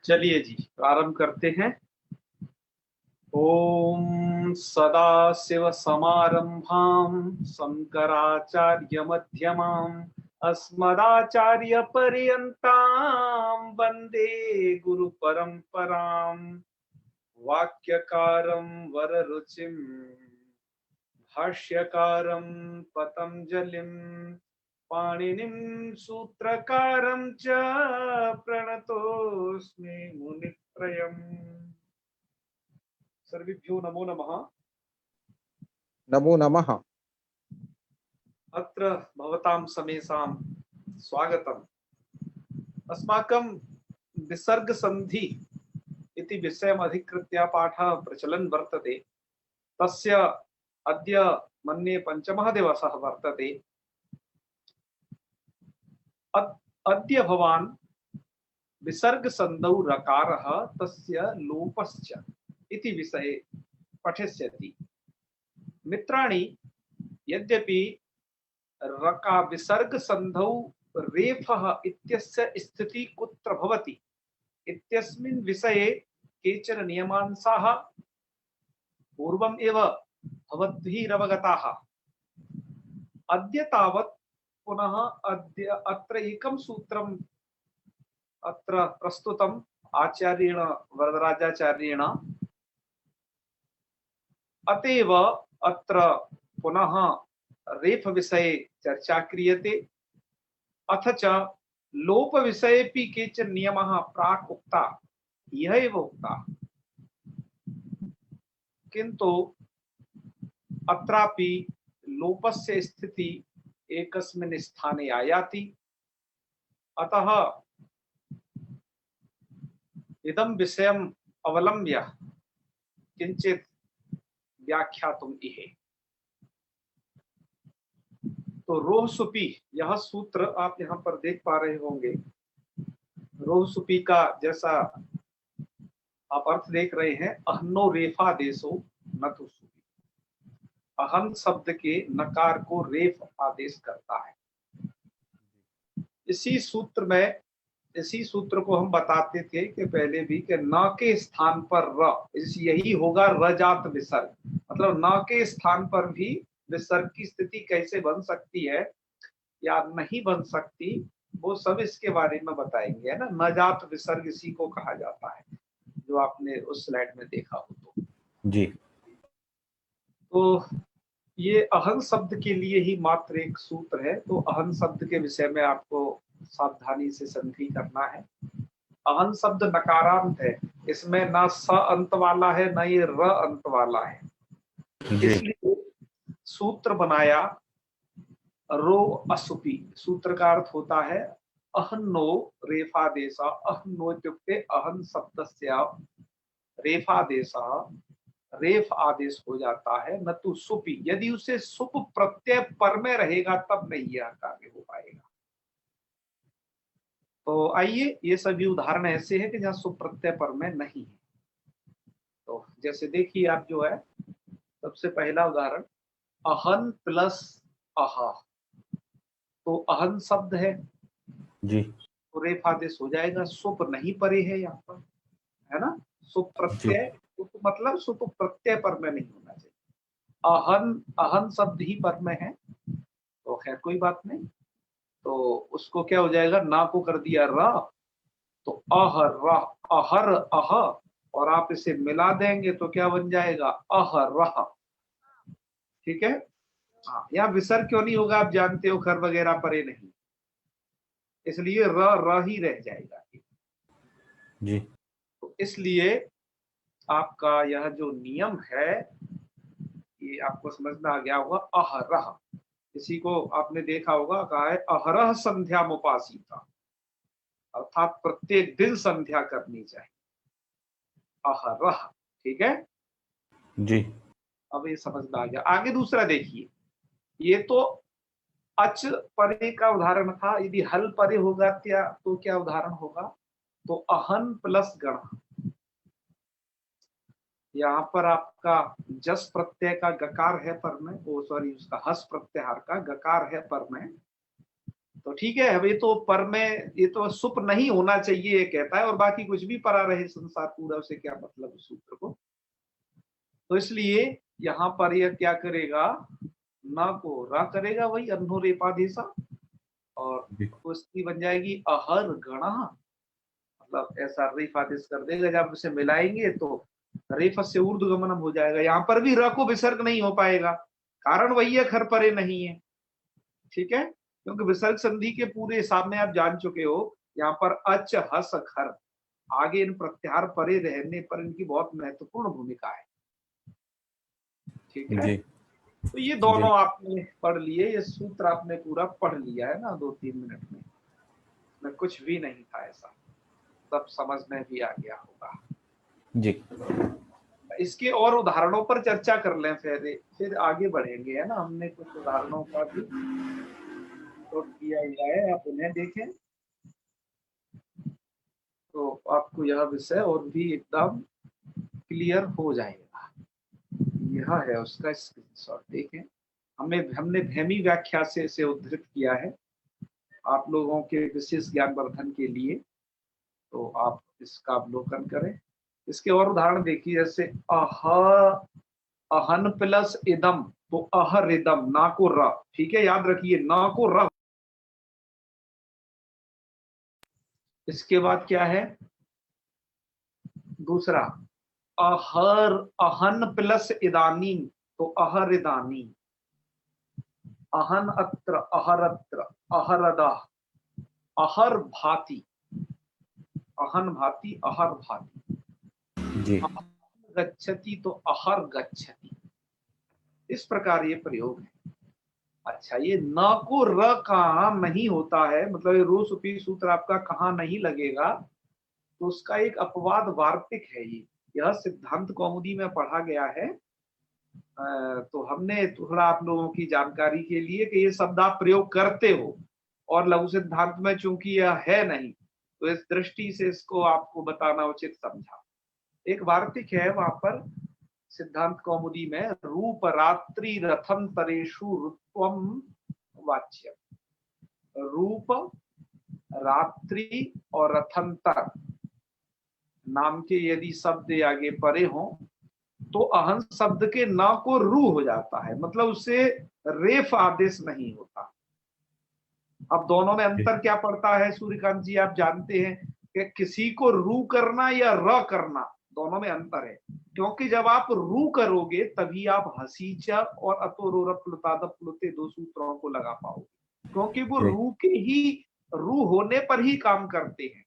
चलिए जी, प्रारंभ करते हैं। ओम सदाशिव समारंभां शंकराचार्य मध्यमाम् अस्मदाचार्य पर्यन्तां वंदे गुरु परंपराम्। वाक्यकारं वररुचिं भाष्यकारं पतंजलिं पाणिनिं सूत्रकारं च प्रणतोऽस्मि मुनित्रयम्। सर्वेभ्यो नमो नमः। नमो नमः। अत्र भवतां समेषां स्वागतम्। अस्माकं विसर्ग संधि इति विषयम् अधिकृत्य पाठः प्रचलन् वर्तते। तस्य अद्य मन्ये पञ्चमः दिवसः वर्तते। अद्य भवान् विसर्ग संधौ रकारः तस्य लोपश्च इति विषये पठिष्यति। मित्राणि, यद्यपि रका विसर्ग संधौ रेफः इत्यस्य स्थिति कुत्र भवति इत्यस्मिन् विषये केचन नियमांशाः पूर्वम् एव भवद्भिः अवगताः। अद्य तावत् पुनः अत्र एकं सूत्रम् अत्र प्रस्तुतम् आचार्येण वरदराजाचार्येण। अतएव अत्र पुनः रेफ विषये चर्चा क्रियते। अथ च लोप विषयेपि केचन नियमाः प्राक् उक्ता, यह एव उक्ता, किन्तु अत्रापि लोपस्य स्थिति एकस्मिन् स्थाने आयाति। अतः इदं विषयम् अवलम्ब्य किंचित व्याख्यातुम् इहे। तो रोह सुपी, यह सूत्र आप यहाँ पर देख पा रहे होंगे। रोह सुपी का जैसा आप अर्थ देख रहे हैं, अहन्नो रेफा देशो न तो सुपी। अहन शब्द के नकार को रेफ आदेश करता है। इसी सूत्र को हम बताते थे कि पहले भी कि न के स्थान पर र, यही होगा रजात विसर्ग। मतलब न के स्थान पर भी विसर्ग की स्थिति कैसे बन सकती है या नहीं बन सकती, वो सब इसके बारे में बताएंगे, है ना। नजात विसर्ग इसी को कहा जाता है, जो आपने उस स्लाइड में देखा हो तो जी। तो ये अहन शब्द के लिए ही मात्र एक सूत्र है। तो अहन शब्द के विषय में आपको सावधानी से संधि करना है। अहन शब्द नकारांत है, इसमें ना स अंत वाला है ना ये र अंत वाला है। इसलिए सूत्र बनाया रो असुपी। सूत्र का अर्थ होता है अहन्नो रेफादेशः। अहन्नो इत्युक्ते अहन शब्दस्य रेफादेशः, रेफ आदेश हो जाता है, न तो सुपी। यदि उसे सुप प्रत्यय पर में रहेगा तब नहीं यह कार्य हो पाएगा। तो आइए, ये सभी उदाहरण ऐसे हैं कि जहां सुप प्रत्यय पर में नहीं है। तो जैसे देखिए आप जो है, सबसे पहला उदाहरण अहन प्लस अहा। तो अहन शब्द है जी। तो रेफ आदेश हो जाएगा। सुप नहीं परे है यहाँ पर, है ना। सुप प्रत्यय, सुप मतलब सुप प्रत्यय पर में नहीं होना चाहिए। अहन शब्द ही पर में है तो खैर कोई बात नहीं। तो उसको क्या हो जाएगा, ना को कर दिया र, तो अह रह, अहर अह, और आप इसे मिला देंगे तो क्या बन जाएगा, अह रह। ठीक है। हाँ, यहाँ विसर्ग क्यों नहीं होगा आप जानते हो, खर वगैरह परे नहीं, इसलिए र ही रह जाएगा जी। तो इसलिए आपका यह जो नियम है ये आपको समझ में आ गया होगा। अहरह, इसी को आपने देखा होगा, कहा है अहरह संध्या मुपासिता, अर्थात प्रत्येक दिन संध्या करनी चाहिए। अहरह, ठीक है जी। अब ये समझ में आ गया। आगे दूसरा देखिए, ये तो अच परे का उदाहरण था। यदि हल परे होगा तो क्या उदाहरण होगा, तो अहन प्लस गण। यहाँ पर आपका जस प्रत्यय का गकार है पर में, वो सॉरी उसका हस प्रत्याहार का गकार है पर में, तो ठीक है, अब ये तो पर में ये तो सुप नहीं होना चाहिए ये कहता है, और बाकी कुछ भी परा रहे संसार पूरा, उसे क्या मतलब उस सूत्र को। तो इसलिए यहाँ पर यह क्या करेगा, न को रा करेगा, वही अन्नो रेपाधेसा, और जी उसकी बन जाएगी अहर गणा, मतलब ऐसा रेफ आदेश कर देगा, जब उसे मिलाएंगे तो रेफ से ऊर्ध्वगमनम हो जाएगा। यहाँ पर भी र को विसर्ग नहीं हो पाएगा, कारण वही है, खर परे नहीं है, ठीक है, क्योंकि विसर्ग संधि के पूरे हिसाब में आप जान चुके हो, यहाँ पर अच हस खर, आगे इन प्रत्याहार परे रहने पर इनकी बहुत महत्वपूर्ण भूमिका है, ठीक है। जी तो ये जी दोनों आपने पढ़ लिए, ये सूत्र आपने पूरा पढ़ लिया है ना 2-3 मिनट में कुछ भी नहीं था ऐसा, सब समझ में भी आ गया होगा। जी इसके और उदाहरणों पर चर्चा कर लें, फिर आगे बढ़ेंगे, है ना। हमने कुछ उदाहरणों का भी नोट किया हुआ है, आप उन्हें देखें तो आपको यह विषय और भी एकदम क्लियर हो जाएगा। यह है उसका स्क्रीनशॉट, देखें। हमने भैमी व्याख्या से इसे उद्धृत किया है आप लोगों के विशेष ज्ञानवर्धन के लिए, तो आप इसका अवलोकन करें। इसके और उदाहरण देखिए, जैसे अहन प्लस इदम, तो अहर इदम, ना को र, ठीक है, याद रखिए ना को र। इसके बाद क्या है दूसरा, अहर अहन प्लस इदानी, तो अहर इदानी, अहन अत्र अहरत्र अहरदा, अहर भाति, अहन भाति अहर भाति, जी गच्छति तो अहर गच्छति, इस प्रकार ये प्रयोग है। अच्छा, ये न को र कहाँ नहीं होता है, मतलब ये रो सुपी सूत्र आपका कहाँ नहीं लगेगा, तो उसका एक अपवाद वार्तिक है ये, यह सिद्धांत कौमुदी में पढ़ा गया है। तो हमने थोड़ा आप लोगों की जानकारी के लिए कि ये शब्द आप प्रयोग करते हो, और लघु सिद्धांत में चूंकि यह है नहीं, तो इस दृष्टि से इसको आपको बताना उचित समझा। एक वार्तिक है वहां पर सिद्धांत कौमुदी में, रूप रात्रि रथम तरेशु ऋत्वम वाच्य, रूप रात्रि और रथंतर नाम के यदि शब्द आगे परे हों तो अहं शब्द के न को रू हो जाता है, मतलब उससे रेफ आदेश नहीं होता। अब दोनों में अंतर क्या पड़ता है सूर्यकांत जी, आप जानते हैं कि किसी को रू करना या र करना, दोनों में अंतर है, क्योंकि जब आप रू करोगे तभी आप हसीच और अतोरोर प्लुताद प्लुते दो सूत्रों को लगा पाओगे, क्योंकि वो जी रू के ही रू होने पर ही काम करते हैं।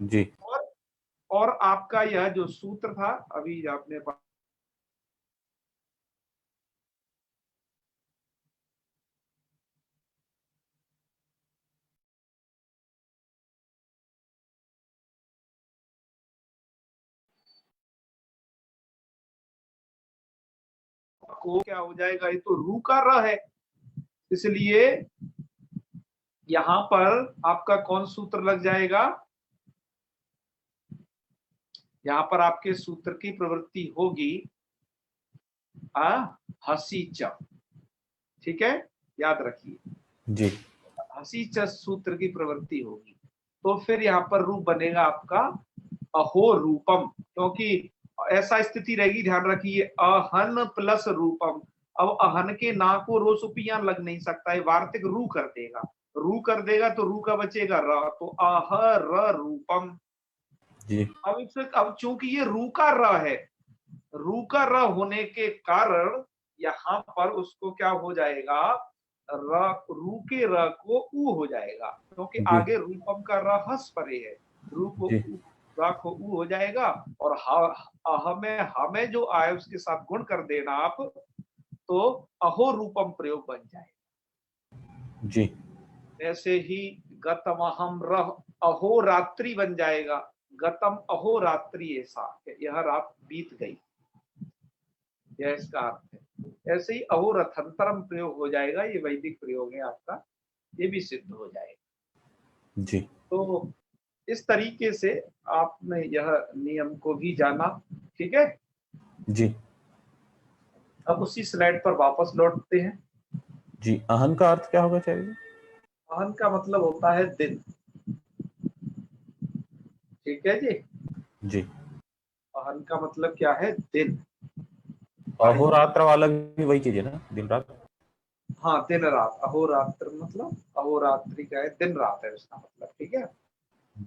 जी और आपका यह जो सूत्र था अभी आपने को क्या हो जाएगा, ये तो रू का र है, इसलिए यहां पर आपका कौन सूत्र लग जाएगा, यहां पर आपके सूत्र की प्रवृत्ति होगी हसीच, ठीक है, याद रखिए जी हसीच सूत्र की प्रवृत्ति होगी, तो फिर यहाँ पर रूप बनेगा आपका अहो रूपम, क्योंकि ऐसा स्थिति रहेगी, ध्यान रखिए, अहन प्लस रूपम। अब अहन के ना को रो सुपियां लग नहीं सकता है, वार्तिक रू कर देगा, रू कर देगा तो रू का बचेगा र, तो अह र रूपम। जी अब चूंकि ये रू का र है, रू का र होने के कारण यहाँ पर उसको क्या हो जाएगा, र रू के र को ऊ हो जाएगा, क्योंकि जी आगे रूपम का र हस परे है, रू को जी रा को ऊ हो जाएगा, और हमें हमें जो आए उसके साथ गुण कर देना आप, तो अहो रूपम प्रयोग बन जाएगा। जी ऐसे ही गतम हम रह अहो रात्रि बन जाएगा, गतम अहो रात्रि, ऐसा यह रात बीत गई, यह इसका अर्थ है। ऐसे ही अहो रथंतरम प्रयोग हो जाएगा, ये वैदिक प्रयोग है आपका, ये भी सिद्ध हो जाएगा। जी तो इस तरीके से आपने यह नियम को भी जाना, ठीक है। जी अब उसी स्लाइड पर वापस लौटते हैं। जी अहन का अर्थ क्या होगा चाहिए? अहन का मतलब होता है दिन। ठीक है जी। जी। अहन का मतलब क्या है? दिन। अहोरात्र वाला भी वही चीज है ना, दिन रात। हाँ, दिन रात। अहोरात्र मतलब अहोरात्रि का है, दिन रात है उसका मतलब। ठीक है।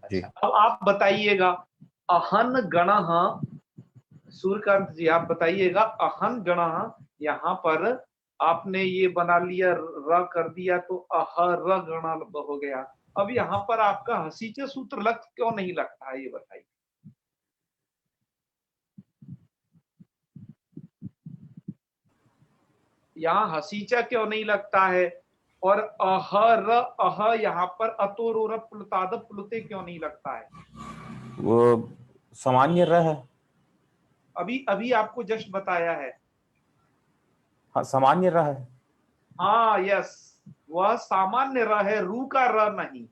जी। अच्छा, अब आप बताइएगा अहन गणः। सूर्यकांत जी आप बताइएगा अहन गणः, यहाँ पर आपने ये बना लिया, र कर दिया तो अहर गण हो गया। अब यहाँ पर आपका हसीचे सूत्र लग क्यों नहीं लगता है, ये बताइए। यहाँ हसीचा क्यों नहीं लगता है? और अहर अह यहाँ पर अतोर प्लुताद प्लुते क्यों नहीं लगता है? वो सामान्य रह है। अभी अभी आपको जस्ट बताया है। हाँ, सामान्य रह है। हाँ, यस, वह सामान्य र है, रू का र नहीं।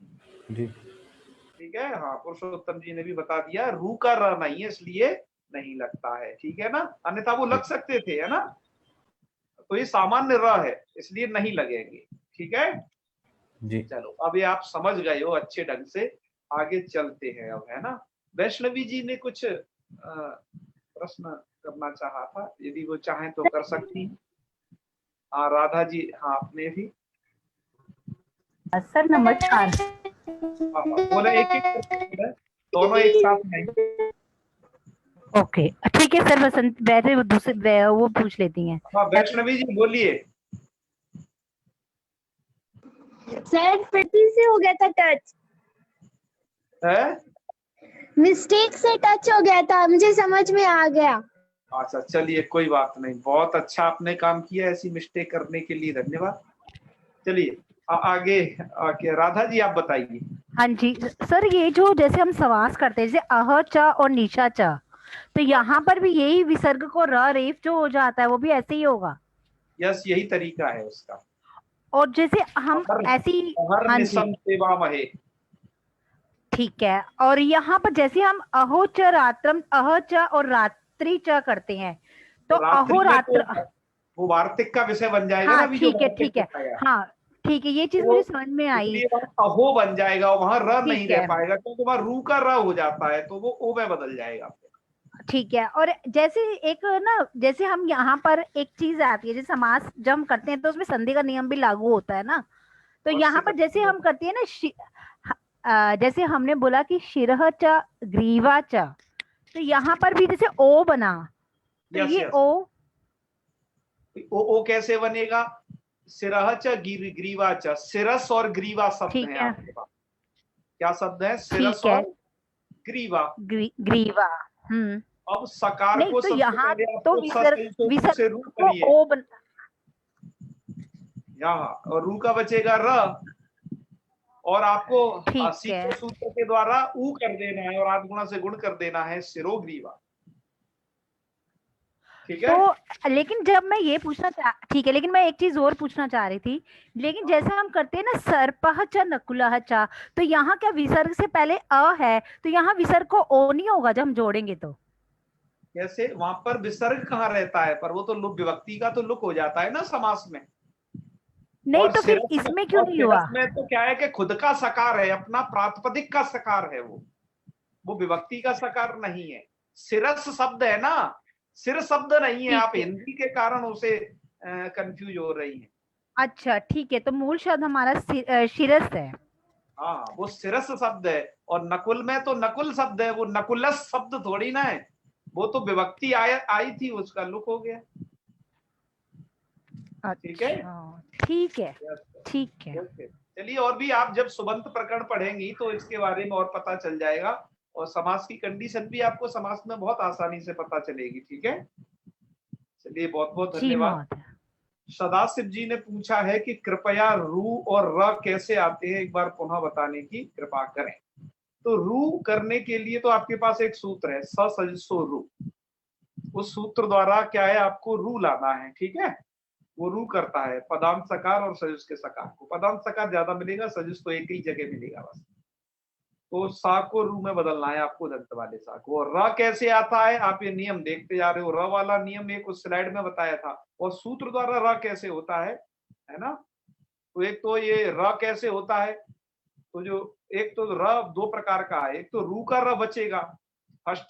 जी। ठीक है। हाँ, पुरुषोत्तम जी ने भी बता दिया, रू का र नहीं है, इसलिए नहीं लगता है। ठीक है ना, अन्यथा वो जी। लग सकते थे, है ना। तो ये सामान्य र है, इसलिए नहीं लगेंगे। ठीक है। जी। चलो, अभी आप समझ गए हो अच्छे ढंग से। आगे चलते हैं अब, है ना। वैष्णवी जी ने कुछ प्रश्न करना चाहा था, यदि वो चाहें तो कर सकती हैं। हाँ, राधा जी, हाँ, आपने भी। सर नमस्कार। हाँ, हाँ, बोले एक एक करके बोले, दोनों एक साथ नहीं। ओके, ठीक है सर। बसंत वैसे वो दूसरे वो पूछ लेती हैं। हाँ, वैष्णवी जी बोलिए। सर फिर से हो गया था टच, है? मिस्टेक से टच हो गया था, मुझे समझ में आ गया। अच्छा, चलिए, कोई बात नहीं, बहुत अच्छा आपने काम किया, ऐसी मिस्टेक करने के लिए धन्यवाद। चलिए आगे आगे राधा जी आप बताइए। हाँ जी सर, ये जो जैसे हम समास करते हैं, जैसे अह च और निशा च, तो यहाँ पर भी यही विसर्ग को र रेफ जो हो जाता है वो भी ऐसे ही होगा। यस, यही तरीका है उसका। और जैसे हम अहर ऐसी, अहर हाँ जी निशम सेवा महे। ठीक है। और यहाँ पर जैसे हम अहो च रात्रम, अह च और रात्रि च करते हैं, तो तो रात्रि में तो अहोरात्र। वो वार्तिक का विषय बन जाएगा ना, हाँ अभी जो ठीक है, वार्तिक ठीक है। बताया। हाँ ठीक है, ये चीज तो मुझे समझ में आई। इसलिए वहां अहो बन जाएगा, वहां र नहीं ठीक रह है, पाएगा, क्योंकि वहां रू का र हो जाता है, तो वो ओ में बदल जाएगा। ठीक है। और जैसे एक ना, जैसे हम यहाँ पर एक चीज आती है, जैसे समास जब हम करते हैं तो उसमें संधि का नियम भी लागू होता है ना। तो अवश्य यहाँ पर जैसे हम करते करते हैं ना जैसे हमने बोला कि शिरह च ग्रीवा च, तो यहाँ पर भी जैसे ओ बना, तो यस ये यस। ओ। ओ कैसे बनेगा? सिरह च ग्रीवा च, सिरस और ग्रीवा शब्द ठीक है है, आपके पास। क्या शब्द है? सिरस ठीक है। और ग्रीवा। ग्रीवा। हम्म। अब सकार नहीं को तो सबसे यहाँ पहले तो आपको विसर्ग से रू को करिए। ओ बन। यहाँ और रू का बचेगा र, और आपको ठीक है। सीखे सूत्र के द्वारा ऊ कर देना है, और आठ गुणा से गुण कर देना है, सिरोग्रीवा। ठीक है। तो लेकिन जब मैं ये पूछना चाह, ठीक है, लेकिन मैं एक चीज और पूछना चाह रही थी। लेकिन जैसे हम करते हैं ना सर्पह च नकुलह च, तो यहाँ क्या विसर्ग से पहले अ है, तो यहाँ विसर्ग को ओ नहीं होगा जब हम जोड़ेंगे तो? कैसे? वहां पर विसर्ग कहाँ रहता है? पर वो तो लुक विभक्ति का तो लुक हो जाता है ना समास में। नहीं और तो फिर सिरस में, इसमें क्यों और नहीं हुआ? सिरस में तो क्या है कि खुद का सकार है, अपना प्रातिपदिक का सकार है वो विभक्ति का सकार नहीं है। सिरस शब्द है ना, सिर शब्द नहीं है। आप ठीक है, हिंदी के कारण उसे कंफ्यूज हो रही हैं। अच्छा ठीक है, तो मूल शब्द हमारा शिरस है। हाँ, वो सिरस शब्द है। और नकुल में तो नकुल शब्द है, वो नकुलस शब्द थोड़ी ना है। वो तो विभक्ति आई थी, उसका लुक हो गया। ठीक है। अच्छा ठीक है, ठीक है। ओके, चलिए, और भी आप जब सुबंत प्रकरण पढ़ेंगी तो इसके बारे में और पता चल जाएगा, और समास की कंडीशन भी आपको समास में बहुत आसानी से पता चलेगी। ठीक है। चलिए, बहुत बहुत जी धन्यवाद। महोदय। सदाशिव जी ने पूछा है कि कृपया रू और र कैसे आते हैं, एक बार पुनः बताने की कृपा करें। तो रू करने के लिए तो आपके पास एक सूत्र है, ससजसो रू। उस सूत्र द्वारा क्या है, आपको रू लाना है। ठीक है। वो रू करता है पदांत सकार और सजुस के सकार को। पदांत सकार ज्यादा मिलेगा, सजुस तो एक ही जगह मिलेगा बस। तो सा को रू में बदलना है आपको, दंत वाले सा को। और र कैसे आता है, आप ये नियम देखते जा रहे हो। र वाला नियम एक उस स्लाइड में बताया था, और सूत्र द्वारा र कैसे होता है ना। तो एक तो ये र कैसे होता है, तो जो एक तो र दो प्रकार का है, एक तो रू का र बचेगा फर्स्ट,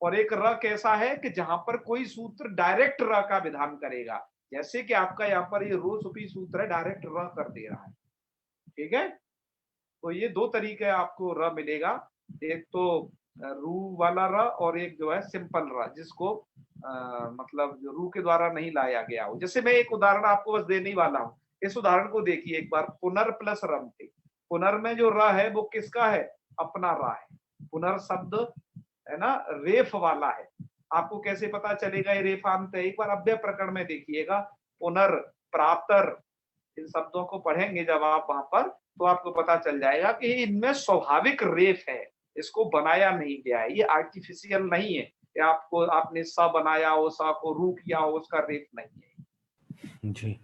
और एक र कैसा है कि जहां पर कोई सूत्र डायरेक्ट र का विधान करेगा, जैसे कि आपका यहाँ पर ये रो सुपी सूत्र है, डायरेक्ट र कर दे रहा है। ठीक है, तो ये दो तरीके आपको र मिलेगा, एक तो रू वाला र और एक जो है सिंपल र, जिसको मतलब जो रू के द्वारा नहीं लाया गया हो। जैसे मैं एक उदाहरण आपको बस देने ही वाला हूँ, इस उदाहरण को देखिए एक बार। पुनर प्लस रमते, पुनर में जो र है वो किसका है, अपना र है। पुनर शब्द है ना रेफ वाला है, आपको कैसे पता चलेगा ये रेफांत है, एक बार अव्यय प्रकरण में देखिएगा, पुनर प्रातर, इन शब्दों को पढ़ेंगे जब आप वहां पर, तो आपको पता चल जाएगा कि इनमें स्वाभाविक रेफ है, इसको बनाया नहीं गया है, ये आर्टिफिशियल नहीं है, ये आपको आपने स बनाया हो, स को रू किया हो, उसका रेफ नहीं है जी।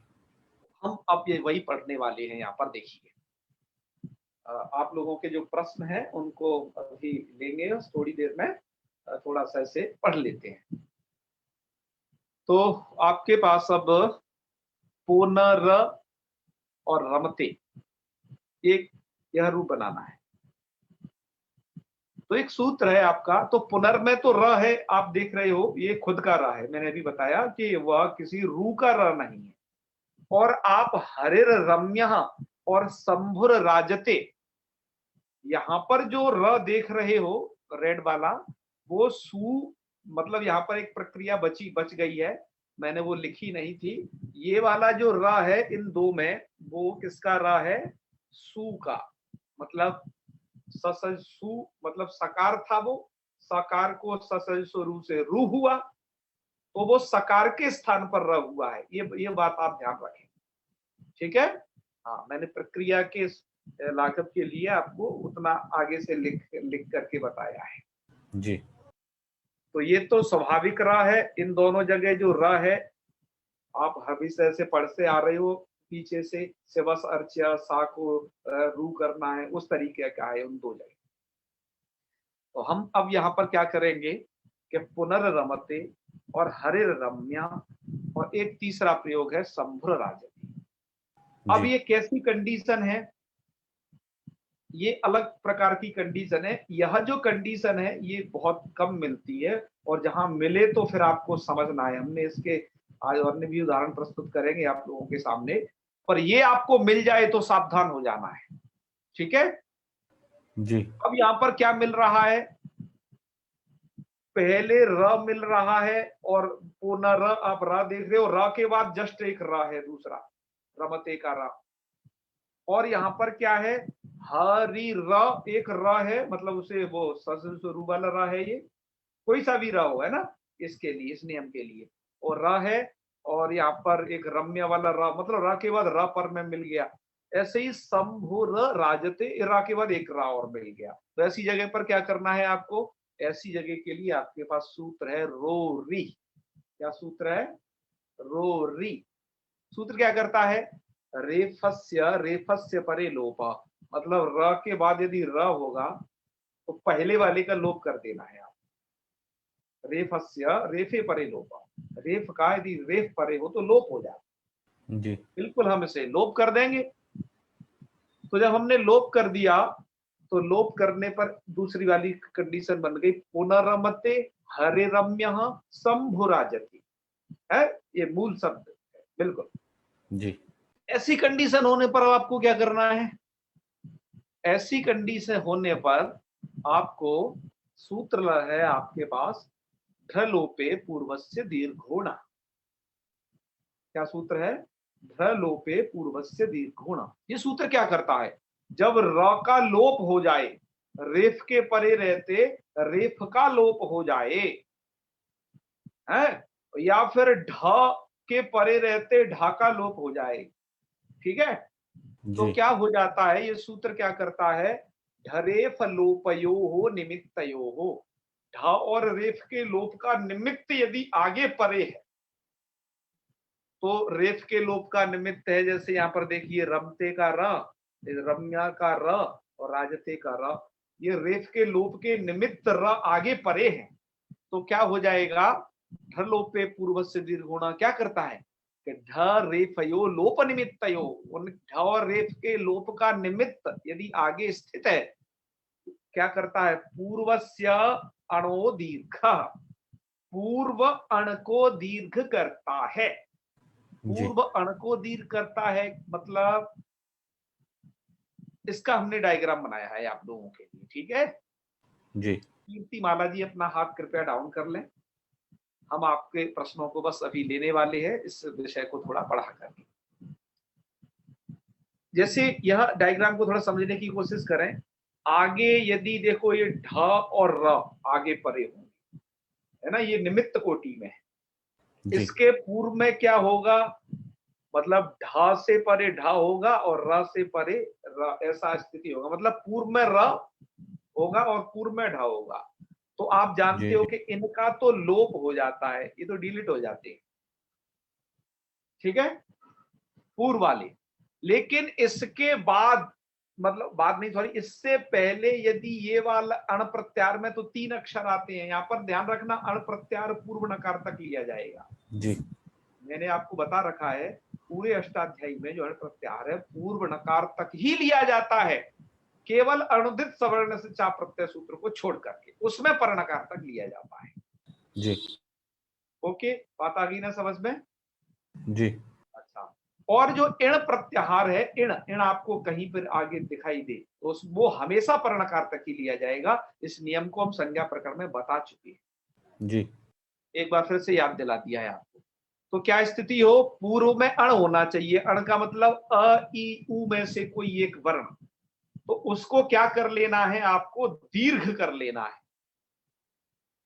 हम अब ये वही पढ़ने वाले हैं। यहाँ पर देखिए आप लोगों के जो प्रश्न हैं उनको अभी लेंगे, थोड़ी देर में थोड़ा सा इसे पढ़ लेते हैं। तो आपके पास अब पुनर और रमते, एक यह रूप बनाना है। तो एक सूत्र है आपका, तो पुनर में तो र है, आप देख रहे हो ये खुद का र है, मैंने अभी बताया कि वह किसी रू का र नहीं है। और आप हरिर रम्य और संभुर राजते, यहां पर जो र देख रहे हो रेड वाला, वो सु मतलब यहाँ पर एक प्रक्रिया बच गई है, मैंने वो लिखी नहीं थी। ये वाला जो र है इन दो में, वो किसका र है, सु का, मतलब सु मतलब सकार था, वो सकार को सु से रू हुआ, तो वो सकार के स्थान पर र हुआ है, ये बात आप ध्यान रखें। ठीक है, हाँ मैंने प्रक्रिया के लाघव के लिए आपको उतना आगे से लिख करके बताया है जी। तो ये तो स्वाभाविक रा है, इन दोनों जगह जो रा है आप हमेशा से पढ़ते आ रहे हो, पीछे से शिवस अर्च्या सा को रू करना है, उस तरीके का है उन दो जगह। तो हम अब यहाँ पर क्या करेंगे कि पुनर्रमते और हरिर रम्या, और एक तीसरा प्रयोग है संभुर राजते। अब ये कैसी कंडीशन है, ये अलग प्रकार की कंडीशन है। यह जो कंडीशन है ये बहुत कम मिलती है, और जहां मिले तो फिर आपको समझना है। हमने इसके आज अन्य भी उदाहरण प्रस्तुत करेंगे आप लोगों के सामने, पर ये आपको मिल जाए तो सावधान हो जाना है। ठीक है जी। अब यहाँ पर क्या मिल रहा है, पहले र मिल रहा है और पुनर, आप र देख रहे हो, र के बाद जस्ट एक र है दूसरा, रमते का र, और यहाँ पर क्या है, हरि र, एक र है, मतलब उसे वो रू वाला र है, ये कोई सा भी र हो, है ना, इसके लिए, इस नियम के लिए, और र है, और यहाँ पर एक रम्य वाला र, मतलब र के बाद र पर में मिल गया। ऐसे ही संभुर राजते, र के बाद एक र और मिल गया। तो ऐसी जगह पर क्या करना है आपको, ऐसी जगह के लिए आपके पास सूत्र है रोरी। क्या सूत्र है, रोरी। सूत्र क्या करता है, रेफस्य परे लोप, मतलब र के बाद यदि र होगा तो पहले वाले का लोप कर देना है आप। रेफस्य रेफे परे लोप, रेफ का यदि रेफ परे हो तो लोप हो जाए जी। बिल्कुल, हम इसे लोप कर देंगे। तो जब हमने लोप कर दिया तो लोप करने पर दूसरी वाली कंडीशन बन गई, पुनरमते हरे रम्य संभुराजति है, ये मूल शब्द है बिल्कुल जी। ऐसी कंडीशन होने पर आपको क्या करना है, ऐसी कंडीशन होने पर आपको सूत्र है आपके पास, ढलोपे पूर्वस्य दीर्घोण। क्या सूत्र है, ढलोपे पूर्वस्य दीर्घोण। ये सूत्र क्या करता है, जब र का लोप हो जाए, रेफ के परे रहते रेफ का लोप हो जाए है, या फिर ढ के परे रहते ढा का लोप हो जाए, ठीक है, तो क्या हो जाता है, ये सूत्र क्या करता है, ढरेफ लोपयो हो निमित्तयो हो, ढ और रेफ के लोप का निमित्त यदि आगे परे है, तो रेफ के लोप का निमित्त है, जैसे यहाँ पर देखिए रमते का र, रम्या का र और राजते का र, ये रेफ के लोप के निमित्त र आगे परे हैं, तो क्या हो जाएगा, ढलोपे पूर्व से दीर्घोणा क्या करता है, कि ढ रेफयो लोप निमित्तयो, उन ढ और रेफ के लोप का निमित्त यदि आगे स्थित है, क्या करता है, पूर्वस्य अणो दीर्घ, पूर्व अण को दीर्घ करता है। जी पूर्व अण को दीर्घ करता है मतलब इसका हमने डायग्राम बनाया है आप लोगों के लिए, ठीक है। जी कीर्ति माला जी अपना हाथ कृपया डाउन कर लें, हम आपके प्रश्नों को बस अभी लेने वाले हैं इस विषय को थोड़ा बढ़ा करके। जैसे यह डायग्राम को थोड़ा समझने की कोशिश करें। आगे यदि देखो ये ढ और र आगे परे होंगे, है ना, ये निमित्त कोटि में है। जी इसके पूर्व में क्या होगा, मतलब ढ से परे ढ होगा और र से परे र, ऐसा स्थिति होगा। मतलब पूर्व में र होगा और पूर्व में ढ होगा। तो आप जानते जी हो कि इनका तो लोप हो जाता है, ये तो डिलीट हो जाते हैं, ठीक है, पूर्व वाले। लेकिन इसके बाद, मतलब बाद नहीं, सॉरी, इससे पहले यदि ये वाला अण प्रत्यार में तो 3 अक्षर आते हैं। यहां पर ध्यान रखना, अण प्रत्यार पूर्व नकार तक लिया जाएगा। जी मैंने आपको बता रखा है पूरे अष्टाध्यायी में जो अण प्रत्यार है पूर्व नकार तक ही लिया जाता है, केवल अनुदित सवर्ण से चा प्रत्यय सूत्र को छोड़ करके, उसमें पर नकार तक लिया जाता है। जी ओके, बात आ गई ना समझ में? जी अच्छा, और जो इण प्रत्याहार है, इण इण आपको कहीं पर आगे दिखाई दे तो वो हमेशा पर नकार तक ही लिया जाएगा। इस नियम को हम संज्ञा प्रकरण में बता चुके हैं, जी एक बार फिर से याद दिला दिया है आपको। तो क्या स्थिति हो, पूर्व में अण होना चाहिए। अण का मतलब अ ई उ में से कोई एक वर्ण, तो उसको क्या कर लेना है, आपको दीर्घ कर लेना है।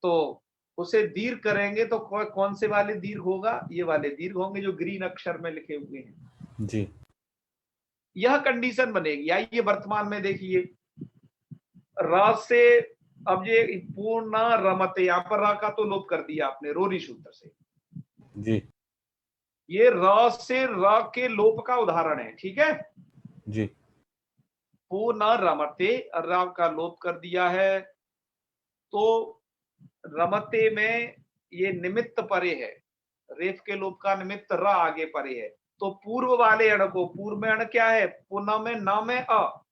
तो उसे दीर्घ करेंगे तो कौन से वाले दीर्घ होगा, ये वाले दीर्घ होंगे जो ग्रीन अक्षर में लिखे हुए हैं। जी यह कंडीशन बनेगी। आइए वर्तमान में देखिए, र से अब ये पूर्ण रमते, यहां पर र का तो लोप कर दिया आपने रोरी सूत्र से। जी ये र से र के लोप का उदाहरण है, ठीक है। जी पूर्ण रमते, र का लोप कर दिया है, तो रमते में ये निमित्त परे है, रेफ के लोप का निमित्त र आगे परे है। तो पूर्व वाले अण को, पूर्व में अण क्या है, पुनः में न में अ,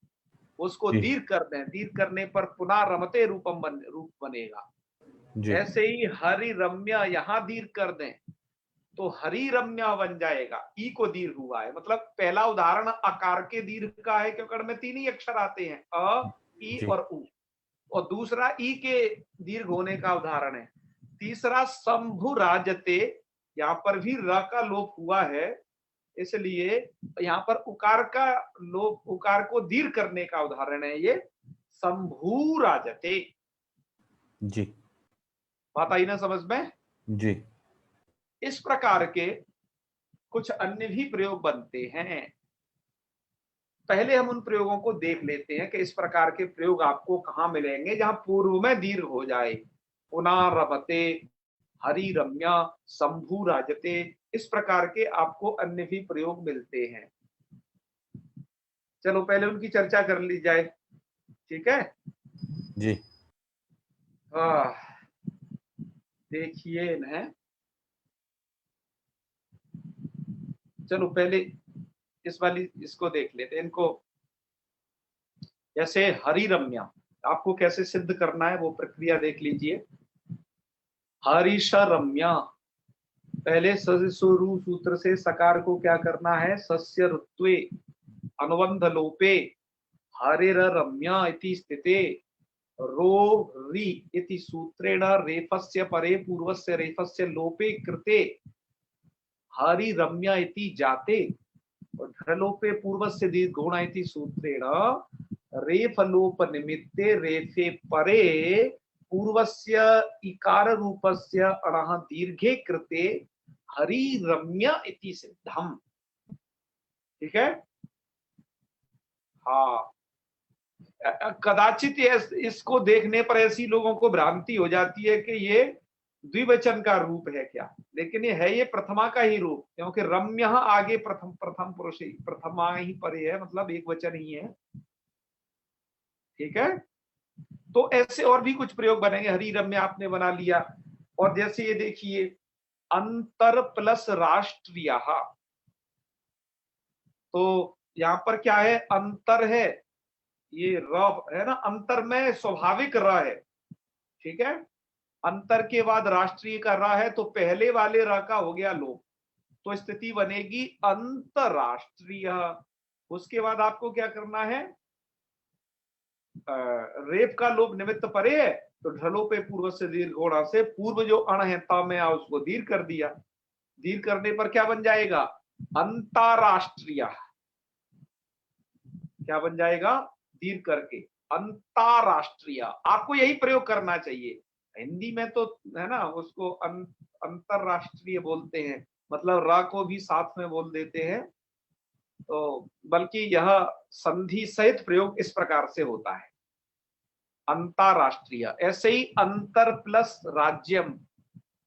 उसको जी दीर्घ कर दें, दीर्घ करने पर पुनः रमते रूप बनेगा। जी ऐसे ही हरि रम्य यहां दीर्घ कर दें तो हरि रम्य बन जाएगा। ई को दीर्घ हुआ है, मतलब पहला उदाहरण आकार के दीर्घ का है क्योंकि में 3 ही अक्षर आते हैं, अ ई जी और उ। और दूसरा ई के दीर्घ होने का उदाहरण है। तीसरा शंभु राजते, यहाँ पर भी र का लोप हुआ है, इसलिए यहाँ पर उकार का लोप, उकार को दीर्घ करने का उदाहरण है ये शंभु राजते। जी बात आई ना समझ में? जी इस प्रकार के कुछ अन्य भी प्रयोग बनते हैं। पहले हम उन प्रयोगों को देख लेते हैं कि इस प्रकार के प्रयोग आपको कहां मिलेंगे जहां पूर्व में दीर्घ हो जाए। पुनरवते, हरि रम्या, शंभु राजते, इस प्रकार के आपको अन्य भी प्रयोग मिलते हैं। चलो पहले उनकी चर्चा कर ली जाए, ठीक है। जी देखिए इन्हें, चलो पहले इस वाली इसको देख लेते हैं इनको। जैसे हरि रम्या, आपको कैसे सिद्ध करना है वो प्रक्रिया देख लीजिए। हरिश रम्या, पहले सु सूत्र से सकार को क्या करना है, सस्य ऋत्वे अनुबंध लोपे हरिर रम्या इति स्थिते रो रि इति सूत्रेण रेफस्य परे पूर्वस्य रेफस्य लोपे कृते हरि रम्या इति जाते और ढलोपे पूर्वस्य दीर्घोण इति सूत्रेण रेफ लोप निमित्ते रेफे परे पूर्वस्य इकार रूपस्य अणः दीर्घे कृते हरि रम्य इति सिद्धम, ठीक है। हाँ, कदाचित इसको देखने पर ऐसी लोगों को भ्रांति हो जाती है कि ये द्विवचन का रूप है क्या, लेकिन ये है, ये प्रथमा का ही रूप, क्योंकि रम्य आगे प्रथम पुरुष ही, प्रथमा ही परे है, मतलब एक वचन ही है, ठीक है। तो ऐसे और भी कुछ प्रयोग बनेंगे। हरि रम्य आपने बना लिया। और जैसे ये देखिए, अंतर प्लस राष्ट्रीय। तो यहाँ पर क्या है, अंतर है, ये र है ना, अंतर में स्वाभाविक र है, ठीक है। अंतर के बाद राष्ट्रीय का र है, तो पहले वाले र का हो गया लोप, तो स्थिति बनेगी अंतरराष्ट्रीय। उसके बाद आपको क्या करना है, रेप का लोप निमित्त परे है, तो ढलो पे पूर्व से दीर्घ होना से पूर्व जो अण है ता में उसको दीर्घ कर दिया। दीर्घ करने पर क्या बन जाएगा, अंतरराष्ट्रीय। क्या बन जाएगा, दीर्घ करके अंतरराष्ट्रीय। आपको यही प्रयोग करना चाहिए। हिंदी में तो है ना उसको अंतरराष्ट्रीय बोलते हैं, मतलब रा को भी साथ में बोल देते हैं। तो बल्कि यह संधि सहित प्रयोग इस प्रकार से होता है, अंतरराष्ट्रीय। ऐसे ही अंतर प्लस राज्यम,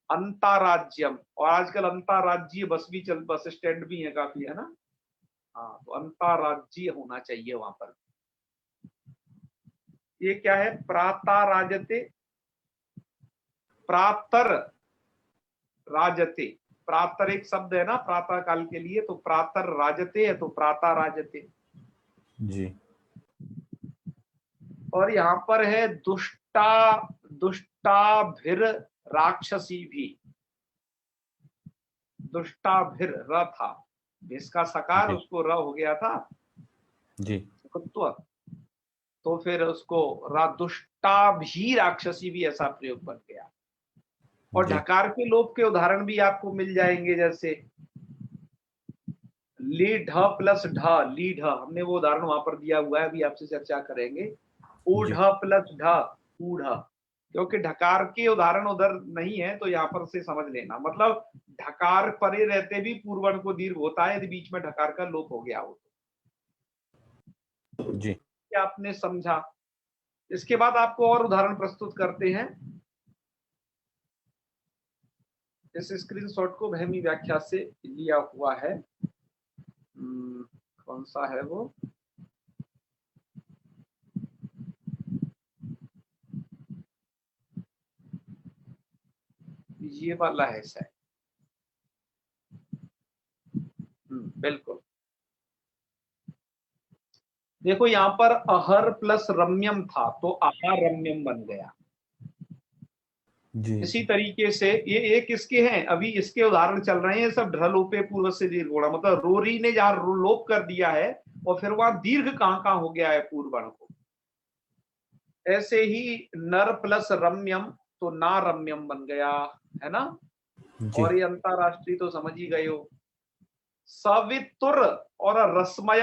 अंतरराज्यम। और आजकल अंतरराज्यीय बस भी बस स्टैंड भी है काफी, है ना। हाँ, तो अंतरराज्यीय होना चाहिए वहां पर। ये क्या है, प्राता राजते, प्रातर राजते। प्रातर एक शब्द है ना प्रातः काल के लिए, तो प्रातर राजते है तो प्राता राजते जी। और यहाँ पर है दुष्टाभिर राक्षसी भी। दुष्टाभिर र था, इसका सकार उसको र हो गया था जी। तो फिर उसको दुष्टाभी राक्षसी भी ऐसा प्रयोग बन गया। और ढकार के लोप के उदाहरण भी आपको मिल जाएंगे, जैसे ली ढ प्लस ढ, ली ढ, हमने वो उदाहरण वहां पर दिया हुआ है, अभी आपसे चर्चा करेंगे। ऊढ़ प्लस ढ, ऊढ़, क्योंकि ढकार के उदाहरण उधर नहीं है तो यहाँ पर से समझ लेना। मतलब ढकार परे रहते भी पूर्वण को दीर्घ होता है यदि बीच में ढकार का लोप हो गया हो जी। क्या आपने समझा। इसके बाद आपको और उदाहरण प्रस्तुत करते हैं। इस स्क्रीनशॉट को वहमी व्याख्या से लिया हुआ है। कौन सा है वो, ये वाला है शायद। बिल्कुल, देखो यहाँ पर अहर प्लस रम्यम था तो आहार रम्यम बन गया। जी। इसी तरीके से ये एक इसके हैं, अभी इसके उदाहरण चल रहे हैं सब ढलोपे पूर्व से दीर्घ होना, मतलब रोरी ने जहां लोप कर दिया है और फिर वहां दीर्घ कहां हो गया है पूर्वण को। ऐसे ही नर प्लस रम्यम तो ना रम्यम बन गया, है ना। और ये अंतरराष्ट्रीय तो समझ ही गए हो। सवितुर और रसमय,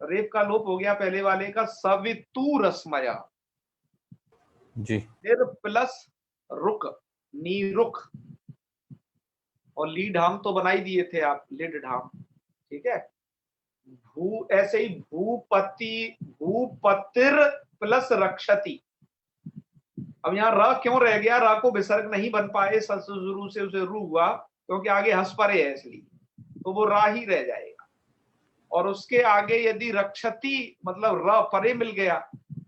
रेप का लोप हो गया पहले वाले का, सवितु रसमय जी। निर प्लस रुक, नीरुक। और ली ढाम तो बना ही दिए थे आप, लिड ढाम, ठीक है। भू, ऐसे ही भूपति, भूपतिर प्लस रक्षति। अब यहाँ र क्यों रह गया, र को विसर्ग नहीं बन पाए, शुरू से उसे रू हुआ क्योंकि आगे हंस परे है इसलिए, तो वो रा ही रह जाएगा। और उसके आगे यदि रक्षति मतलब र परे मिल गया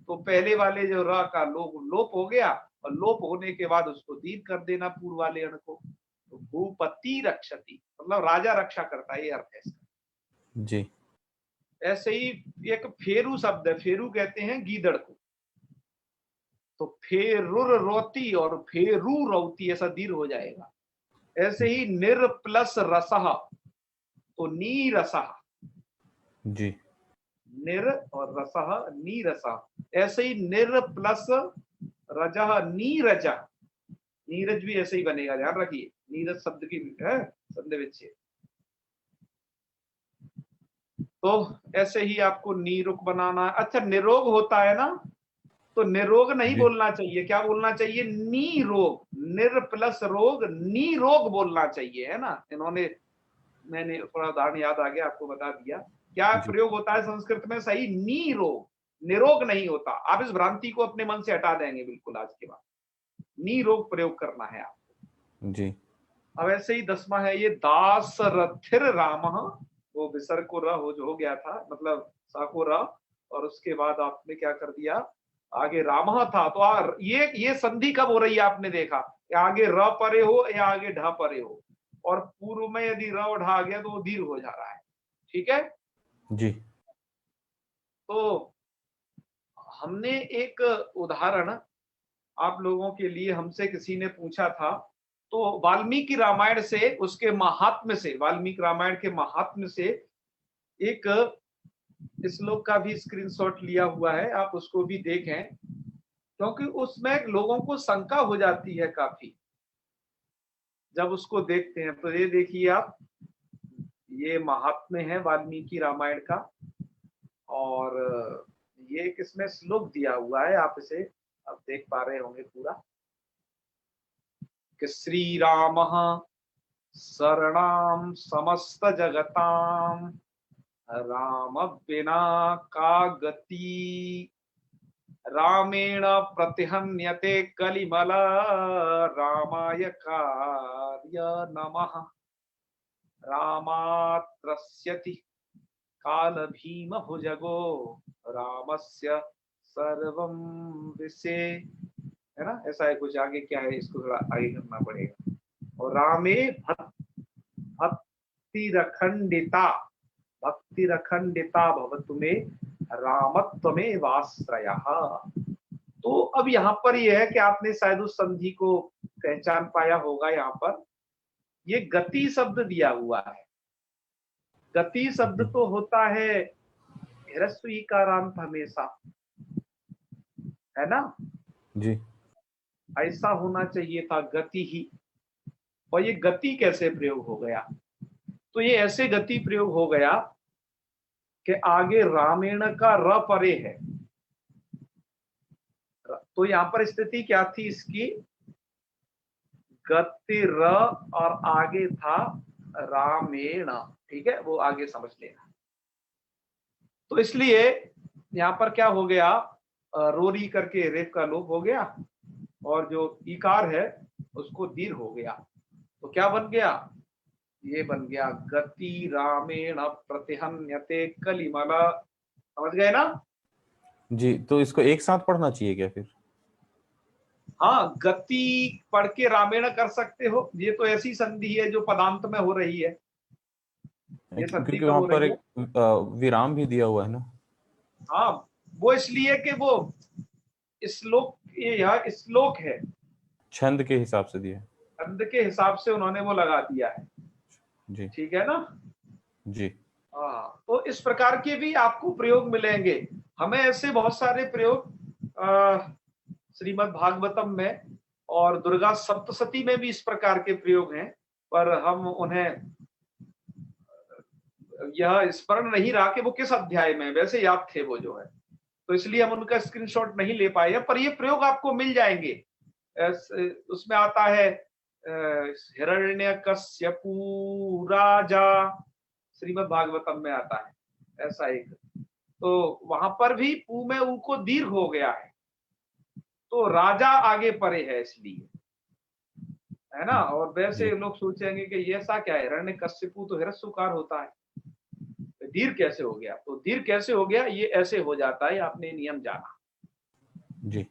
तो पहले वाले जो र का लोप हो गया, और लोप होने के बाद उसको दीर्घ कर देना पूर्व वाले अण को, तो भूपति रक्षति मतलब राजा रक्षा करता है, ये अर्थ है इसका। जी। ऐसे ही एक फेरू शब्द है, फेरू कहते हैं गीदड़ को, तो फेरुर रोती और फेरू रोती ऐसा दीर्घ हो जाएगा। ऐसे ही निर प्लस रसह तो नी रसह, जी। निर और रसह नी रसह। ऐसे ही निर प्लस रजह नीरज, नीरज भी ऐसे ही बनेगा, ध्यान रखिए, नीरज शब्द की है संधि विच्छेद। तो ऐसे ही आपको नीरुक बनाना। अच्छा, निरोग होता है ना, तो निरोग नहीं बोलना चाहिए, क्या बोलना चाहिए, नी रोग, निर प्लस रोग नी रोग बोलना चाहिए, है ना। इन्होंने, मैंने थोड़ा उदाहरण याद आ गया आपको बता दिया। क्या प्रयोग होता है संस्कृत में सही, नी रोग, निरोग नहीं होता। आप इस भ्रांति को अपने मन से हटा देंगे बिल्कुल आज के बाद, नी रोग प्रयोग करना है आपको जी। अब ऐसे ही 10वां है ये दासरथिर राम, वो विसर्ग को र हो गया था, मतलब सा को र, और उसके बाद आपने क्या कर दिया, आगे राम था, तो ये संधि कब हो रही है आपने देखा, या आगे र परे हो या आगे ढ परे हो, और पूर्व में यदि र और ढ आ गया तो वो दीर्घ हो जा रहा है। ठीक है, जी तो हमने एक उदाहरण आप लोगों के लिए, हमसे किसी ने पूछा था, तो वाल्मीकि रामायण से, उसके महात्म्य से, वाल्मीकि रामायण के महात्म्य से एक श्लोक का भी स्क्रीनशॉट लिया हुआ है, आप उसको भी देखें, क्योंकि उसमें लोगों को शंका हो जाती है काफी जब उसको देखते हैं। तो ये देखिए आप, ये महात्म्य है वाल्मीकि रामायण का, और ये एक इसमें श्लोक दिया हुआ है, आप इसे अब देख पा रहे होंगे पूरा, कि श्री राम शरणाम समस्त जगताम राम बिना का गति, रामेण प्रतिहन्यते कलिमल रामाय कार्य नमः, रामात्रस्यति काल भीम भुजगो रामस्य सर्वं विषे, है ना, ऐसा है कुछ। आगे क्या है, इसको थोड़ा आगे करना पड़ेगा। और रामे भक्ति रखंडिता भवतु मे रामत्वमे वाश्रयः। तो अब यहाँ पर यह है कि आपने शायद उस संधि को पहचान पाया होगा। यहाँ पर ये गति शब्द दिया हुआ है। गति शब्द तो होता है ह्रस्व ईकारांत हमेशा, है ना, जी ऐसा होना चाहिए था गति ही। और ये गति कैसे प्रयोग हो गया? तो ये ऐसे गति प्रयोग हो गया कि आगे रामेण का र परे है, तो यहां पर स्थिति क्या थी इसकी, गति र और आगे था रामेण। ठीक है, वो आगे समझ लेना। तो इसलिए यहां पर क्या हो गया, रोरी करके रेफ का लोप हो गया, और जो इकार है उसको दीर्घ हो गया। तो क्या बन गया, ये बन गया गति रामेण प्रतिहन्यते कलिमल। समझ गए ना? जी, तो इसको एक साथ पढ़ना चाहिए क्या फिर? हाँ, गति पढ़ के रामेण कर सकते हो, ये तो ऐसी संधि है जो पदांत में हो रही है। ये संधि क्योंकि कब वहां हो पर रही है? एक विराम भी दिया हुआ है ना। हाँ, वो इसलिए कि वो श्लोक, ये यह श्लोक है, छंद के हिसाब से दिया है। छंद के हिसाब से उन्होंने वो लगा दिया है। जी ठीक है ना? जी हाँ, तो इस प्रकार के भी आपको प्रयोग मिलेंगे। हमें ऐसे बहुत सारे प्रयोग श्रीमद् भागवतम में और दुर्गा सप्तशती में भी इस प्रकार के प्रयोग हैं, पर हम उन्हें यह स्मरण नहीं रहा कि वो किस अध्याय में, वैसे याद थे वो जो है, तो इसलिए हम उनका स्क्रीनशॉट नहीं ले पाए। पर ये प्रयोग आपको मिल जाएंगे। उसमें आता है हिरण्यकश्यपु राजा, श्रीमद् भागवतम में आता है ऐसा एक। तो वहां पर भी पू में ऊ को दीर्घ हो गया है, तो राजा आगे परे है इसलिए, है ना। और वैसे लोग सोचेंगे कि ये ऐसा क्या है, हिरण्यकश्यपु तो ह्रस्वकार होता है, तो दीर्घ कैसे हो गया? तो दीर्घ कैसे हो गया, ये ऐसे हो जाता है, आपने नियम जाना। जी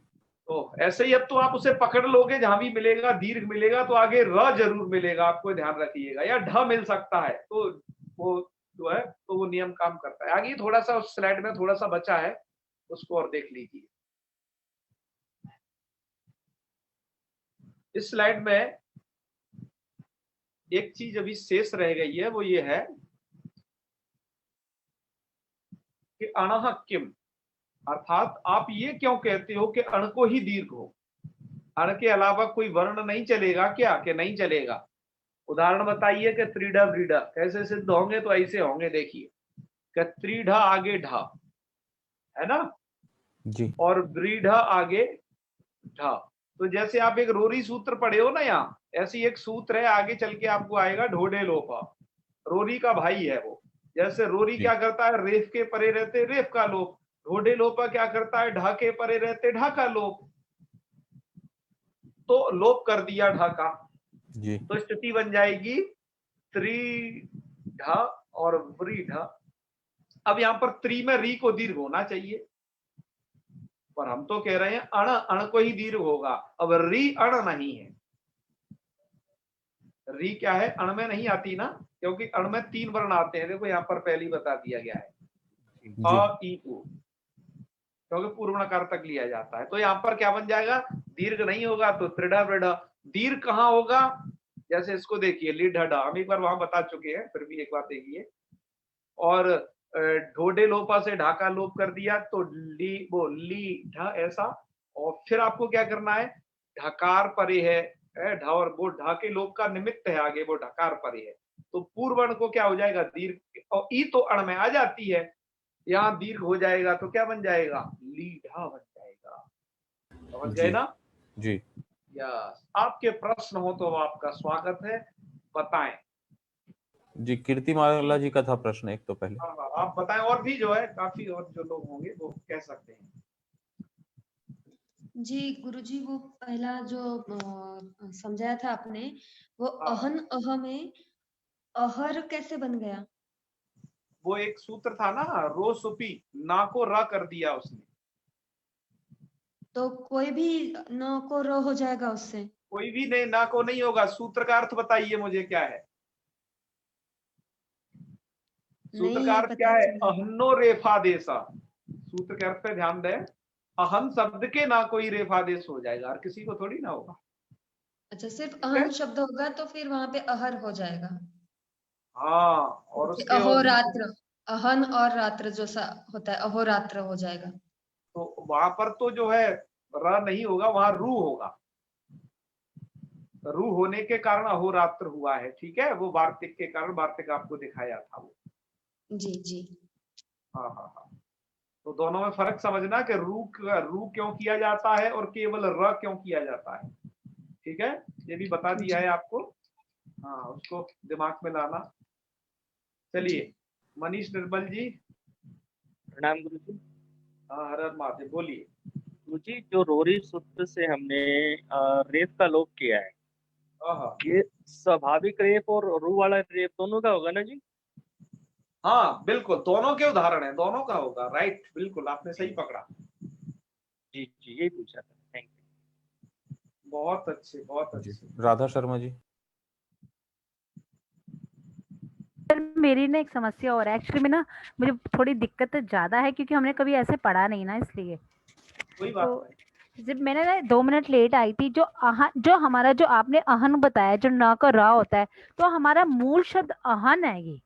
तो ऐसे ही अब तो आप उसे पकड़ लोगे, जहां भी मिलेगा दीर्घ मिलेगा तो आगे र जरूर मिलेगा, आपको ध्यान रखिएगा, या ढ मिल सकता है, तो वो जो है तो वो नियम काम करता है। आगे थोड़ा सा उस स्लाइड में थोड़ा सा बचा है, उसको और देख लीजिए। इस स्लाइड में एक चीज अभी शेष रह गई है, वो ये है कि अणः किम, अर्थात आप ये क्यों कहते हो कि अण को ही दीर्घ हो, अण के अलावा कोई वर्ण नहीं चलेगा क्या? कि नहीं चलेगा? उदाहरण बताइए कि त्रिढ़ व्रीढ़ कैसे सिद्ध होंगे? तो ऐसे होंगे, देखिए कि त्रिढ़ आगे ढ, है ना, जी और व्रीढ़ आगे ढ। तो जैसे आप एक रोरी सूत्र पढ़े हो ना, यहाँ ऐसी एक सूत्र है, आगे चल के आपको आएगा ढोडे लोपा, रोरी का भाई है वो। जैसे रोरी क्या करता है, रेफ के परे रहते रेफ का लोप, ढोडे लोपा क्या करता है, ढा के परे रहते ढा का लोप, तो लोप कर दिया ढा का, जी तो स्थिति बन जाएगी त्रिढ़ और व्रीढ़। अब यहाँ पर त्रि में री को दीर्घ होना चाहिए, पर हम तो कह रहे हैं अण, अण को ही दीर्घ होगा। अब री अण नहीं है, री क्या है, अण में नहीं आती ना, क्योंकि अण में 3 वर्ण आते हैं। देखो यहाँ पर पहले ही बता दिया गया है, अ ई उ, क्योंकि पूर्व नकार तक लिया जाता है। तो यहाँ पर क्या बन जाएगा, दीर्घ नहीं होगा तो त्रिढ़ वृढ़। दीर्घ कहाँ होगा, जैसे इसको देखिए लीढ़, हम एक बार वहां बता चुके हैं, फिर भी एक बार देखिए। और ढोडे लोपा से ढाका लोप कर दिया तो ली, वो ली ढ ऐसा। और फिर आपको क्या करना है, ढकार परे है, ढ और वो ढ के लोप का निमित्त है आगे, वो ढकार परे है, तो पूर्व वर्ण को क्या हो जाएगा, दीर्घ। और ई तो अण में आ जाती है, यहाँ दीर्घ हो जाएगा तो क्या बन जाएगा, लीढ़ा बन जाएगा। समझ गए ना जी। यस। आपके प्रश्न हो तो आपका स्वागत है, बताएं। जी, कीर्तिमाला जी का था प्रश्न एक तो पहले। हाँ, आप बताएं, और भी जो है काफी और जो लोग होंगे वो कह सकते हैं। जी गुरुजी, वो पहला जो समझाया था आपने, वो हाँ। अहन अह में अहर कैसे बन गया? वो एक सूत्र था ना, रो सुपी, ना को र कर दिया उसने। तो कोई भी न को र हो जाएगा उससे? कोई भी नहीं, ना को नहीं होगा। सूत्र का अर्थ बताइए मुझे क्या है, सूत्र का नहीं अर्थ क्या पता है, चला। अहन्नो रेफा देसा। सूत्र के अर्थ पे ध्यान दें, अहन शब्द के ना कोई रेफादेश हो जाएगा, और किसी को थोड़ी ना होगा। अच्छा, सिर्फ ठीक है? अहन शब्द होगा तो फिर वहां पे अहर हो जाएगा। हाँ, और उसके और अहोरात्र, अहन और रात्र जो सा होता है, अहोरात्र हो जाएगा। तो वहां पर तो जो है र नहीं होगा, वहां रू होगा। रू होने के कारण अहोरात्र हुआ है, ठीक है, वो वार्तिक के कारण, वार्तिक आपको दिखाया था वो। जी जी। हाँ हाँ हाँ। तो दोनों में फर्क समझना कि रू क्यों किया जाता है और केवल र क्यों किया जाता है। ठीक है, ये भी बता दिया है आपको। हाँ, उसको दिमाग में लाना। चलिए, मनीष निर्मल जी। प्रणाम गुरुजी। हाँ, हर हर महादेव, बोलिए। गुरुजी, जो रोरी सूत्र से हमने रेप का लोप किया है, ये स्वाभाविक रेप और रू वाला रेप दोनों का होगा ना जी? हाँ बिल्कुल, दोनों के उदाहरण है, दोनों का होगा। राइट, बिल्कुल आपने सही पकड़ा। जी जी, यही पूछा था। Thank you. बहुत अच्छे, बहुत अच्छे। राधा शर्मा जी। सर मेरी ना एक समस्या और है, एक्चुअली में ना मुझे थोड़ी दिक्कत ज्यादा है, क्योंकि हमने कभी ऐसे पढ़ा नहीं ना, इसलिए। कोई बात तो नहीं। जब मैंने ना 2 मिनट लेट आई थी, जो हमारा जो आपने अहन बताया, जो न का रा होता है, तो हमारा मूल शब्द अहन है ये।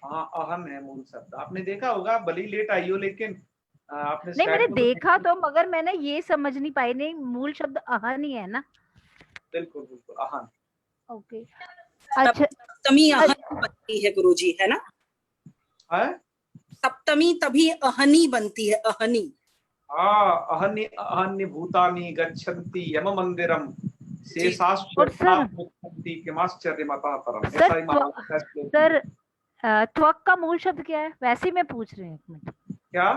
हाँ, अहम है मूल शब्द। आपने देखा होगा, भले ही लेट आई हो, लेकिन आपने नहीं, मैंने स्लाइड में देखा तो, मगर मैंने ये समझ नहीं पाई, नहीं मूल शब्द अहन ही है ना। बिल्कुल बिल्कुल अहम। ओके, अच्छा। सप्तमी अहन बनती है गुरुजी, है ना? है, सप्तमी तभी अहनी बनती है, अहनी। हाँ, अहन्य अहन्य भूतानि गच्छन्ति यम मंदिरम शेषाश्चर्यात्मकन्ति किमाश्चर्यमतः परम। ऐसा ही महाभारत का श्लोक है। सर त्वक का मूल शब्द क्या है, वैसे ही मैं पूछ रही हूँ, एक मिनट। क्या?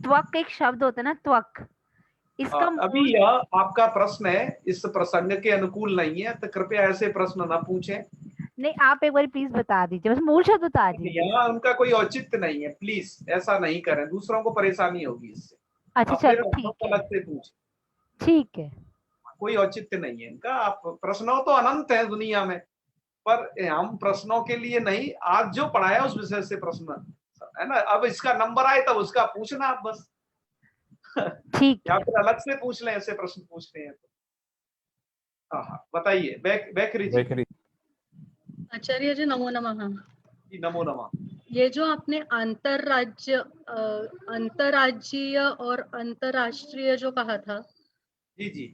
त्वक एक शब्द होता है ना, त्वक, इसका अभी मूल। यह आपका प्रश्न है, इस प्रसंग के अनुकूल नहीं है, तो कृपया ऐसे प्रश्न ना पूछें। नहीं, आप एक बार प्लीज बता दीजिए, बस मूल शब्द बता दीजिए। यहाँ उनका कोई औचित्य नहीं है, प्लीज ऐसा नहीं करें, दूसरों को परेशानी होगी इससे। अच्छा अपने चलो, प्रश्नों ठीक को है, अलग से पूछें, ठीक है। कोई औचित्य नहीं है इनका। आप प्रश्नों तो अनंत है दुनिया में, पर हम प्रश्नों के लिए नहीं, आज जो पढ़ाया उस विषय से प्रश्न है ना। अब इसका नंबर आए तब उसका पूछना आप बस, ठीक या है। फिर अलग से पूछ लें, ऐसे प्रश्न पूछते हैं तो। हाँ, बताइए। बेकरी जी। बेकरी। आचार्य जी नमो नमः। जी, नमो नमः। ये जो आपने अंतरराज्यीय और अंतरराष्ट्रीय जो कहा था, जी जी,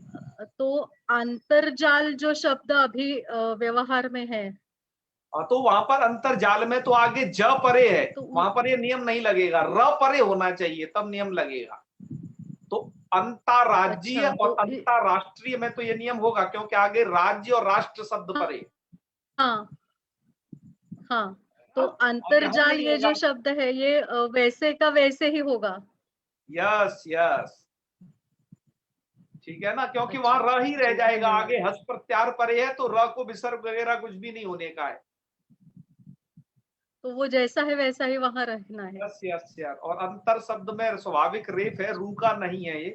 तो अंतरजाल जो शब्द अभी व्यवहार में है, तो वहां पर अंतरजाल में तो आगे ज परे है, तो वहां पर ये नियम नहीं लगेगा, र परे होना चाहिए तब नियम लगेगा। तो अंतरराज्यीय अच्छा, और तो अंतरराष्ट्रीय में तो ये नियम होगा, क्योंकि आगे राज्य और राष्ट्र शब्द परे। हाँ हाँ, तो हाँ, अंतरजाल ये जो शब्द है, ये वैसे का वैसे ही होगा। यस यस, ठीक है ना, क्योंकि अच्छा, वहां र ही रह जी, जाएगा, धन्यवाद। आगे हस प्रत्यार परे है, तो र को विसर्ग वगैरह कुछ भी नहीं होने का है। तो वो जैसा है वैसा ही वहां रहना है। यस यस यार, और अंतर शब्द में स्वाभाविक रेफ है, रू का नहीं है ये,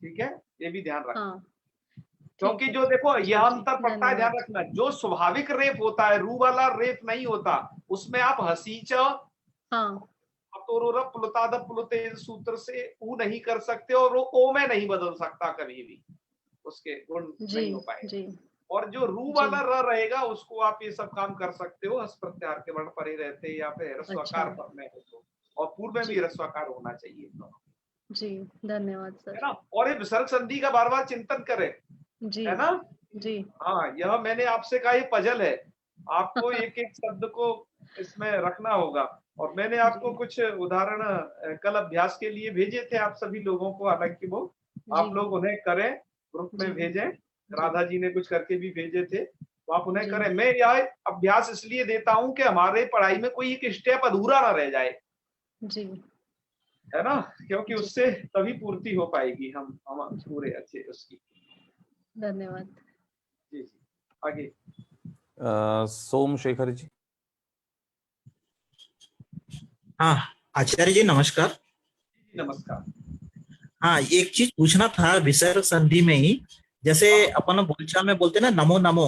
ठीक है, ये भी ध्यान रखना। हाँ, क्योंकि जो देखो यह अंतर पड़ता है, ध्यान धन्यवाद। रखना, जो स्वाभाविक रेप होता है, रू वाला रेप नहीं होता, उसमें आप हसीच हाँ प्लुताद प्लुते सूत्र से ऊ नहीं कर सकते और वो ओ में नहीं बदल सकता कभी भी, उसके गुण जी नहीं हो पाए। जी और जो रू वाला र रहेगा उसको आप ये सब काम कर सकते हो, हस प्रत्याहार के वर्ण परे रहते या फिर ह्रस्वकार अच्छा। पर में हो तो, और पूर्व में भी जी। ह्रस्वकार होना चाहिए, जी धन्यवाद है सर। ना। और ये विसर्ग संधि का बार बार चिंतन करें, जी है ना। जी हाँ, यह मैंने आपसे कहा, ये पजल है, आपको एक एक शब्द को इसमें रखना होगा। और मैंने आपको जी कुछ उदाहरण कल अभ्यास के लिए भेजे थे आप सभी लोगों को, हालांकि वो आप जी लोग उन्हें करें, ग्रुप में जी भेजें, जी राधा जी ने कुछ करके भी भेजे थे, तो आप उन्हें जी करें। मैं यह अभ्यास इसलिए देता हूं कि हमारे पढ़ाई में कोई एक स्टेप अधूरा ना रह जाए, जी है ना, क्योंकि जी उससे तभी पूर्ति हो पाएगी हम पूरे अच्छे उसकी। धन्यवाद। जी जी, आगे। सोमशेखर जी। हाँ आचार्य जी नमस्कार। नमस्कार। हाँ एक चीज पूछना था विसर्ग संधि में ही, जैसे अपन बोलचाल में बोलते ना नमो नमो,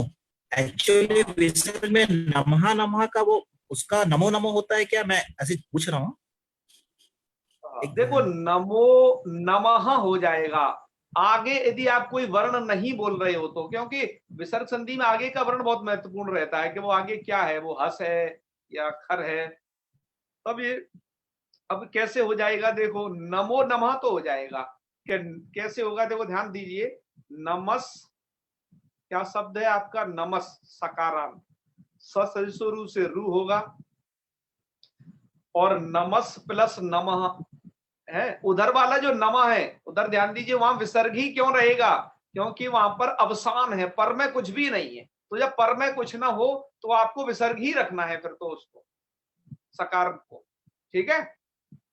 एक्चुअली विसर्ग में नमः नमः का वो उसका नमो नमो होता है क्या? मैं ऐसे पूछ रहा हूँ। देखो नमो नमः हो जाएगा आगे, यदि आप कोई वर्ण नहीं बोल रहे हो तो, क्योंकि विसर्ग संधि में आगे का वर्ण बहुत महत्वपूर्ण रहता है कि वो आगे क्या है, वो हस है या खर है। तब ये अब कैसे हो जाएगा, देखो नमो नमः तो हो जाएगा, कैसे होगा देखो ध्यान दीजिए। नमस क्या शब्द है आपका, नमस सकारांत, ससुरु से रू होगा, और नमस प्लस नमः है। उधर वाला जो नमा है, उधर ध्यान दीजिए, वहां विसर्ग ही क्यों रहेगा, क्योंकि वहां पर अवसान है, पर में कुछ भी नहीं है। तो जब पर में कुछ ना हो तो आपको विसर्ग ही रखना है फिर तो उसको, सकार को, ठीक है।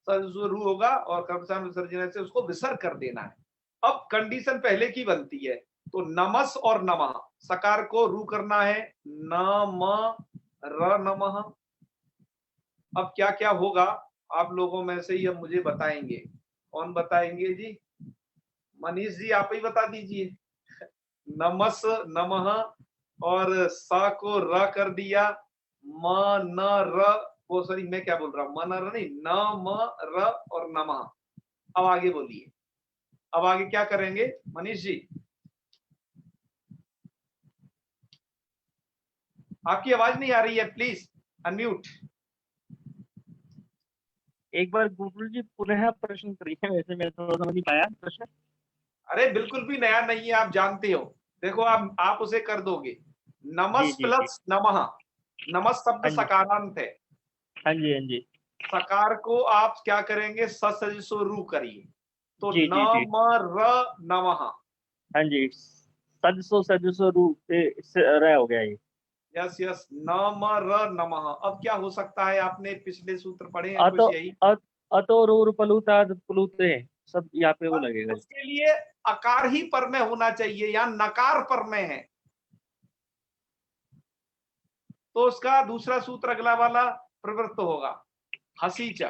रू होगा और कर्मचान विसर्जन से उसको विसर्ग कर देना है। अब कंडीशन पहले की बनती है, तो नमस और नमः, सकार को रू करना है, नम र नमः। अब क्या क्या होगा आप लोगों में से ही अब मुझे बताएंगे, कौन बताएंगे जी? मनीष जी आप ही बता दीजिए। नमस नमः और सा को र कर दिया, म न र, वो सॉरी मैं क्या बोल रहा हूं, म न र नहीं, न म र और नमः। अब आगे बोलिए, अब आगे क्या करेंगे मनीष जी? आपकी आवाज नहीं आ रही है, प्लीज अनम्यूट। एक बार गुरुजी जी पुनः प्रश्न करिए, वैसे मैं थोड़ा समझ नहीं पाया प्रश्न। अरे बिल्कुल भी नया नहीं है, आप जानते हो। देखो आप उसे कर दोगे, नमस जी। प्लस नमः, नमस शब्द हाँ जी सकारांत है, हाँ जी हाँ जी सकार को आप क्या करेंगे, ससजसो रू करिए, तो जी जी जी नम र नमः। हाँ जी, सदसो रू से रह हो गया ये। यस यस, नम र नमः। अब क्या हो सकता है, आपने पिछले सूत्र पढ़े हैं अतो कुछ यही। अतो रूर पलूता पुलूते सब यहाँ पे वो लगेगा। उसके लिए अकार ही पर में होना चाहिए, या नकार पर में है, तो उसका दूसरा सूत्र अगला वाला प्रवृत्त होगा, हसीच।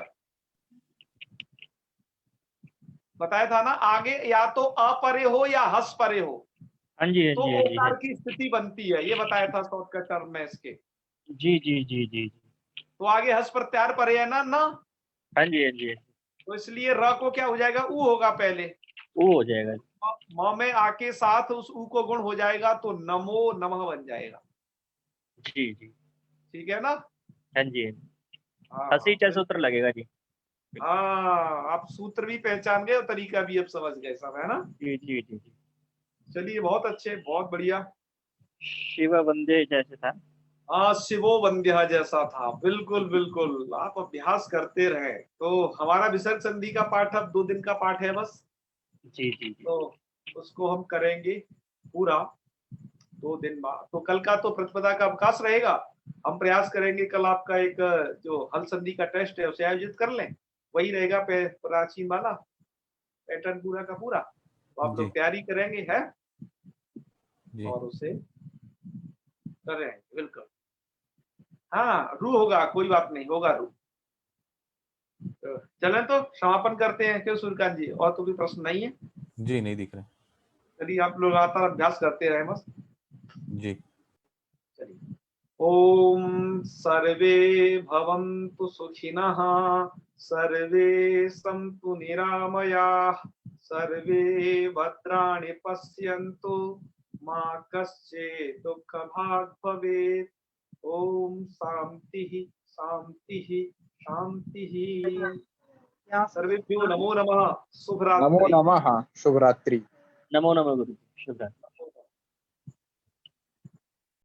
बताया था ना आगे, या तो अपरे हो या हस परे हो, हाँ जी हाँ तो जी हाँ जी ओकार की स्थिति बनती है, ये बताया था शॉर्टकट टर्म में इसके। जी जी जी जी तो आगे हस प्रत्यार परे है ना, हाँ जी हाँ जी, तो इसलिए र को क्या हो जाएगा, ऊ होगा पहले, वो हो जाएगा। म में आके साथ उस ऊ को गुण हो जाएगा, तो नमो नमः बन जाएगा। जी जी ठीक है ना। हाँ जी हाँ हसी चा सूत्र लगेगा जी। हाँ, आप सूत्र भी पहचान गए और तरीका भी अब समझ गए सब, है ना। जी जी जी जी, चलिए बहुत अच्छे, बहुत बढ़िया। शिव वंदे जैसे था। हाँ, शिवो वंद्य जैसा था, बिल्कुल बिल्कुल। आप अभ्यास करते रहे तो हमारा विसर्ग संधि का पाठ अब 2 दिन का पाठ है बस, जी जी जी तो उसको हम करेंगे पूरा 2 दिन बाद। तो कल का तो प्रतिपदा का अवकाश रहेगा, हम प्रयास करेंगे कल आपका एक जो हल संधि का टेस्ट है उसे आयोजित कर लें, वही रहेगा प्राचीन वाला पैटर्न पूरा का पूरा, तो आप जी लोग तैयारी करेंगे है जी। और उसे कर रहे हैं बिल्कुल। हाँ, रू होगा, कोई बात नहीं, होगा रू। चलें तो समापन करते हैं क्यों सूर्यकांत जी, और तो भी प्रश्न नहीं है? जी नहीं दिख रहे। चलिए आप लोग लगातार अभ्यास करते रहे बस। जी। चलिए, ओम सर्वे भवन्तु सुखिनः, सर्वे सन्तु निरामयाः, सर्वे भद्राणि पश्यन्तु, मा कश्चित् दुःखभाग् भवेत्। ओम शांति शांति शांति। सर्वेभ्यो नमो नमः। शुभ रात्रि। नमो नमः। शुभ रात्रि। नमो नमः गुरु। शुभ रात्रि।